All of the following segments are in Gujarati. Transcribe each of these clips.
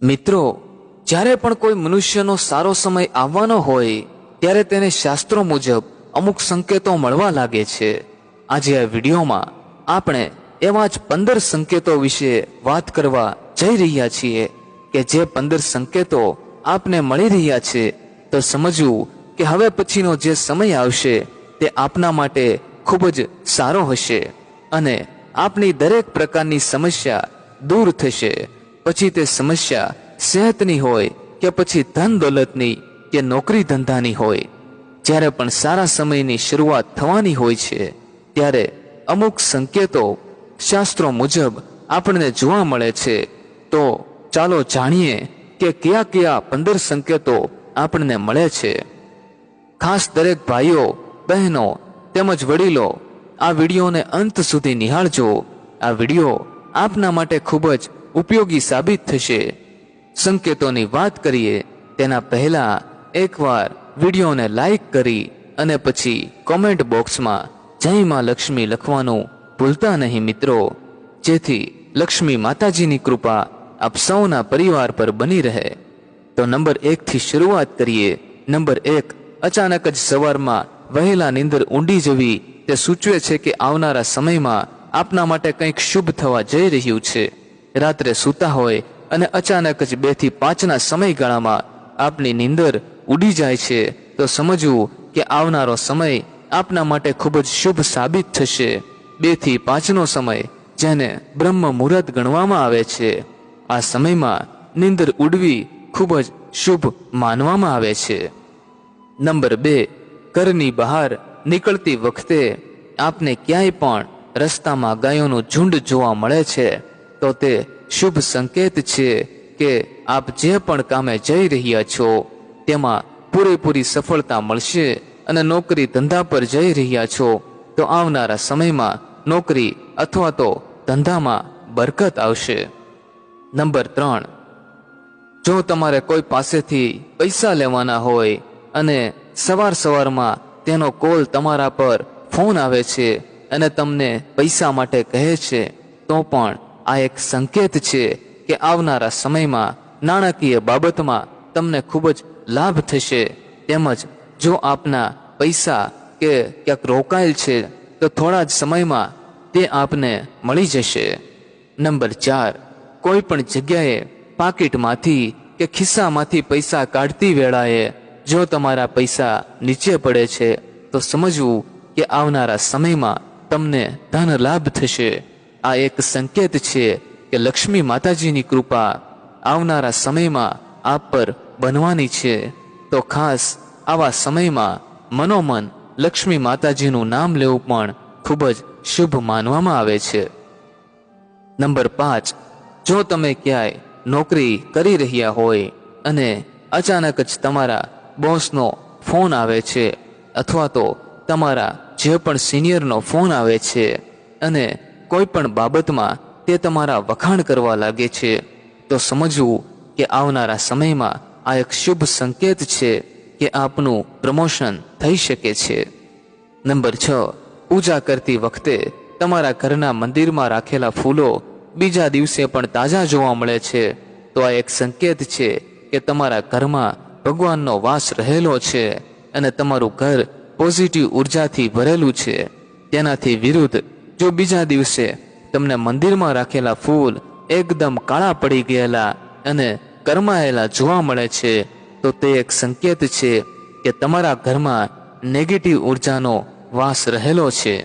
મિત્રો, જ્યારે પણ કોઈ મનુષ્યનો સારો સમય આવવાનો હોય ત્યારે તેને શાસ્ત્રો મુજબ અમુક સંકેતો મળવા લાગે છે। આજે આ વિડીયોમાં આપણે એવા જ 15 સંકેતો વિશે વાત કરવા જઈ રહ્યા છીએ કે જે 15 સંકેતો આપને મળી રહ્યા છે તો સમજવું કે હવે પછીનો જે સમય આવશે તે આપના માટે ખૂબ જ સારો હશે અને આપની દરેક પ્રકારની સમસ્યા દૂર થશે। પછી તે સમસ્યા સેહતની હોય કે પછી ધન દોલતની કે નોકરી ધંધાની હોય। જ્યારે પણ સારા સમયની શરૂઆત થવાની હોય છે ત્યારે અમુક સંકેતો શાસ્ત્રો મુજબ આપણને જોવા મળે છે। તો ચાલો જાણીએ કે કયા કયા 15 સંકેતો આપણને મળે છે। ખાસ દરેક ભાઈઓ બહેનો તેમજ વડીલો આ વિડીયોને અંત સુધી નિહાળજો। આ વિડીયો આપના માટે ખૂબ જ ઉપયોગી સાબિત થશે। સંકેતોની વાત કરીએ તેના પહેલા એકવાર વિડીયોને લાઈક કરી અને પછી કોમેન્ટ બોક્સમાં જય માં લક્ષ્મી લખવાનું ભૂલતા નહીં મિત્રો, જેથી લક્ષ્મી માતાજીની કૃપા આપ સૌના પરિવાર પર બની રહે। તો નંબર 1 થી શરૂઆત કરીએ। નંબર 1, અચાનક જ સવારમાં વહેલા નીંદર ઊંડી જવી તે સૂચવે છે કે આવનારા સમયમાં આપના માટે કંઈક શુભ થવા જઈ રહ્યું છે। રાત્રે સૂતા હોય અને અચાનક જ 2 થી 5ના સમયગાળામાં આપની નીંદર ઉડી જાય છે તો સમજવું કે આવનારો સમય આપના માટે ખૂબ જ શુભ સાબિત થશે। 2 થી 5નો સમય જેને બ્રહ્મ મુહૂર્ત ગણવામાં આવે છે, આ સમયમાં નીંદર ઉડવી ખૂબ જ શુભ માનવામાં આવે છે। નંબર 2, ઘરની બહાર નીકળતી વખતે આપને ક્યાંય પણ રસ્તામાં ગાયોનું ઝુંડ જોવા મળે છે તો તે શુભ સંકેત છે કે આપ જે પણ કામે જઈ રહ્યા છો તેમાં પૂરેપૂરી સફળતા મળશે અને નોકરી ધંધા પર જઈ રહ્યા છો તો આવનારા સમયમાં નોકરી અથવા તો ધંધામાં બરકત આવશે। નંબર 3, જો તમારે કોઈ પાસેથી પૈસા લેવાના હોય અને સવારમાં તેનો કોલ તમારા પર ફોન આવે છે અને તમને પૈસા માટે કહે છે તો પણ આ એક સંકેત છે કે આવનારા સમયમાં નાણાકીય બાબતમાં તમને ખૂબ જ લાભ થશે। તેમજ જો આપના પૈસા કે ક્યાંક રોકાયેલ છે તો થોડા જ સમયમાં તે આપને મળી જશે। નંબર 4, કોઈ પણ જગ્યાએ પાકીટમાંથી કે ખિસ્સામાંથી પૈસા કાઢતી વેળાએ જો તમારા પૈસા નીચે પડે છે તો સમજવું કે આવનારા સમયમાં તમને ધન લાભ થશે। આ એક સંકેત છે કે લક્ષ્મી માતાજીની કૃપા આવનારા સમયમાં આપ પર બનવાની છે। તો ખાસ આવા સમયમાં મનોમન લક્ષ્મી માતાજીનું નામ લેવું પણ ખૂબ જ શુભ માનવામાં આવે છે। નંબર 5, જો તમે ક્યાંય નોકરી કરી રહ્યા હોય અને અચાનક જ તમારા બોસનો ફોન આવે છે અથવા તો તમારા જે પણ સિનિયરનો ફોન આવે છે અને કોઈ પણ બાબતમાં તે તમારા વખાણ કરવા લાગે છે તો સમજવું કે આવનારા સમયમાં આ એક શુભ સંકેત છે કે આપનું પ્રમોશન થઈ શકે છે। નંબર 6, પૂજા કરતી વખતે તમારા ઘરના મંદિરમાં રાખેલા ફૂલો બીજા દિવસે પણ તાજા જોવા મળે છે તો આ એક સંકેત છે કે તમારા ઘરમાં ભગવાનનો વાસ રહેલો છે અને તમારું ઘર પોઝિટિવ ઉર્જાથી ભરેલું છે। તેનાથી વિરુદ્ધ જો બીજા દિવસે તમને મંદિરમાં રાખેલા ફૂલ એકદમ કાળા પડી ગયેલા અને કરમાયેલા જોવા મળે છે તો તે એક સંકેત છે કે તમારા ઘરમાં નેગેટિવ ઉર્જાનો વાસ રહેલો છે।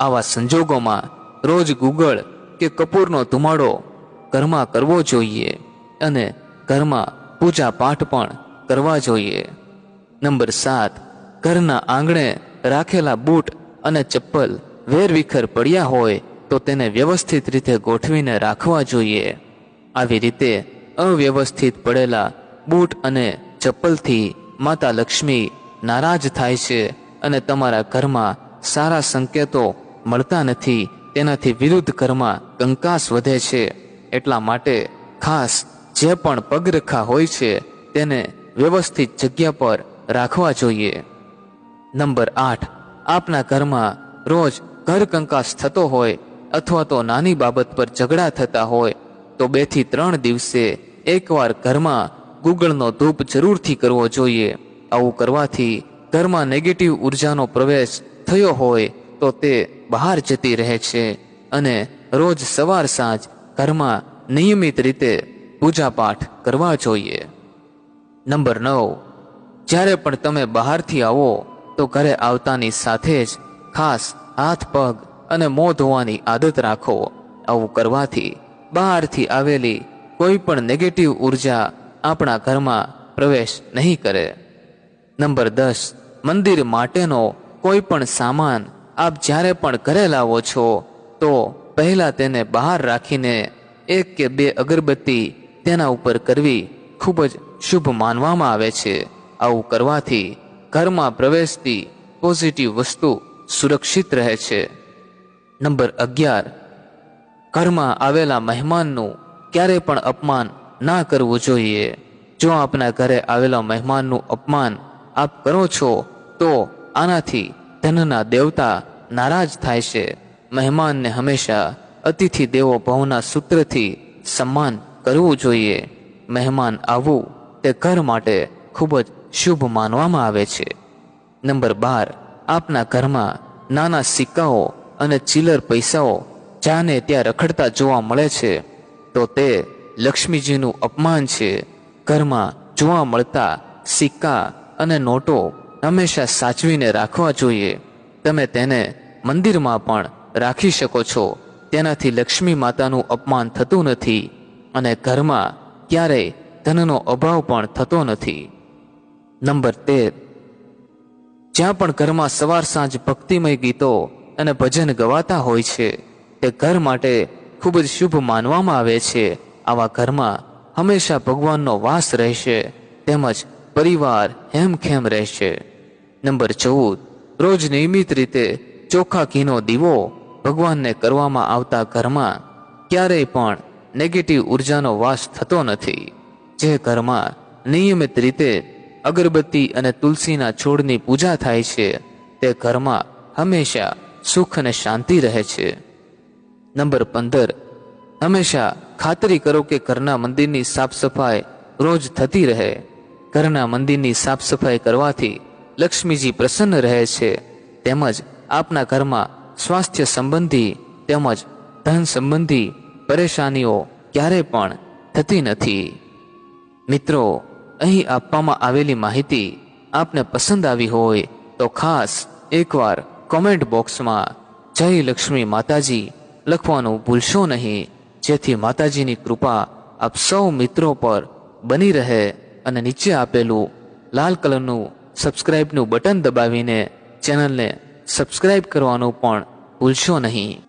આવા સંજોગોમાં રોજ ગુગળ કે કપૂરનો ધુમાડો ઘરમાં કરવો જોઈએ અને ઘરમાં પૂજા પાઠ પણ કરવા જોઈએ। નંબર 7, ઘરના આંગણે રાખેલા બૂટ અને ચપ્પલ વેરવિખેર પડ્યા હોય તો તેને વ્યવસ્થિત રીતે ગોઠવીને રાખવા જોઈએ। આવી રીતે અવ્યવસ્થિત પડેલા બૂટ અને ચપ્પલથી માતા લક્ષ્મી નારાજ થાય છે અને તમારા ઘરમાં સારા સંકેતો મળતા નથી। તેનાથી વિરુદ્ધ ઘરમાં કંકાસ વધે છે। એટલા માટે ખાસ જે પણ પગરખા હોય છે તેને વ્યવસ્થિત જગ્યા પર રાખવા જોઈએ। નંબર 8, આપના ઘરમાં રોજ ઘર કંકાસ થતો હોય અથવા તો નાની બાબત પર ઝઘડા થતા હોય તો 2 થી 3 દિવસે એકવાર ઘરમાં ગુગળનો ધૂપ જરૂરથી કરવો જોઈએ. આવું કરવાથી ઘરમાં નેગેટિવ ઉર્જાનો પ્રવેશ થયો હોય તો તે બહાર જતી રહે છે. અને રોજ સવાર સાંજ ઘરમાં નિયમિત રીતે પૂજાપાઠ કરવા જોઈએ. નંબર 9, જ્યારે પણ તમે બહારથી આવો તો ઘરે આવતાની સાથે જ ખાસ હાથ પગ અને મોં ધોવાની આદત રાખો. આવું કરવાથી બહારથી આવેલી કોઈ પણ નેગેટિવ ઉર્જા આપણા ઘરમાં પ્રવેશ નહીં કરે. નંબર 10, મંદિર માટેનો કોઈ પણ સામાન આપ જ્યારે પણ ઘરે લાવો છો તો પહેલાં તેને બહાર રાખીને 1 કે 2 અગરબત્તી તેના ઉપર કરવી ખૂબ જ શુભ માનવામાં આવે છે. આવું કરવાથી ઘરમાં પ્રવેશતી પોઝિટિવ વસ્તુ સુરક્ષિત રહે છે. નંબર 11, ઘરમાં આવેલા મહેમાનનું ક્યારે પણ અપમાન ના કરવું જોઈએ. જો આપના ઘરે આવેલા મહેમાનનું અપમાન આપ કરો છો તો આનાથી ધનના દેવતા નારાજ થાય છે. મહેમાનને હંમેશા અતિથિ દેવો ભવના સૂત્રથી સન્માન કરવું જોઈએ. મહેમાન આવવું તે ઘર માટે ખૂબ જ શુભ માનવામાં આવે છે. નંબર 12, આપના ઘરમાં નાના સિક્કાઓ અને ચિલ્લર પૈસાઓ જ્યાં ને ત્યાં રખડતા જોવા મળે છે તો તે લક્ષ્મીજીનું અપમાન છે. ઘરમાં જોવા મળતા સિક્કા અને નોટો હંમેશા સાચવીને રાખવા જોઈએ. તમે તેને મંદિરમાં પણ રાખી શકો છો. તેનાથી લક્ષ્મી માતાનું અપમાન થતું નથી અને ઘરમાં ક્યારેય ધનનો અભાવ પણ થતો નથી. નંબર 13, જ્યાં પણ ઘરમાં સવાર સાંજ ભક્તિમય ગીતો અને ભજન ગવાતા હોય છે તે ઘર માટે ખૂબ જ શુભ માનવામાં આવે છે. આવા ઘરમાં હંમેશા ભગવાનનો વાસ રહેશે તેમજ પરિવાર હેમખેમ રહેશે. નંબર 14, રોજ નિયમિત રીતે ચોખ્ખા ઘીનો દીવો ભગવાનને કરવામાં આવતા ઘરમાં ક્યારેય પણ નેગેટિવ ઉર્જાનો વાસ થતો નથી. જે ઘરમાં નિયમિત રીતે અગરબત્તી અને તુલસીના છોડની પૂજા થાય છે તે ઘરમાં હંમેશા સુખ અને શાંતિ રહે છે. નંબર 15, હંમેશા ખાતરી કરો કે ઘરના મંદિરની સાફ સફાઈ રોજ થતી રહે. ઘરના મંદિરની સાફ સફાઈ કરવાથી લક્ષ્મીજી પ્રસન્ન રહે છે તેમજ આપના ઘરમાં સ્વાસ્થ્ય સંબંધી તેમજ ધન સંબંધી પરેશાનીઓ ક્યારેય પણ થતી નથી. મિત્રો, અહીં આપવામાં આવેલી માહિતી આપને પસંદ આવી હોય તો ખાસ એકવાર કોમેન્ટ બોક્સમાં જય લક્ષ્મી માતાજી લખવાનું ભૂલશો નહીં, જેથી માતાજીની કૃપા આપ સૌ મિત્રો પર બની રહે અને નીચે આપેલું લાલ કલરનું સબસ્ક્રાઇબનું બટન દબાવીને ચેનલને સબસ્ક્રાઇબ કરવાનું પણ ભૂલશો નહીં.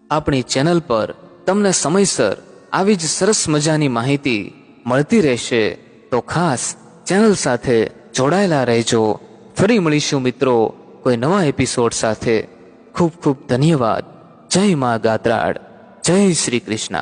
આપણી ચેનલ પર તમને સમયસર આવી જ સરસ મજાની માહિતી મળતી રહેશે તો ખાસ ચેનલ સાથે જોડાયેલા રહેજો. ફરી મળીશું મિત્રો કોઈ નવા એપિસોડ સાથે. ખૂબ ખૂબ ધન્યવાદ. જય મા ગાત્રાળ. જય શ્રી કૃષ્ણ.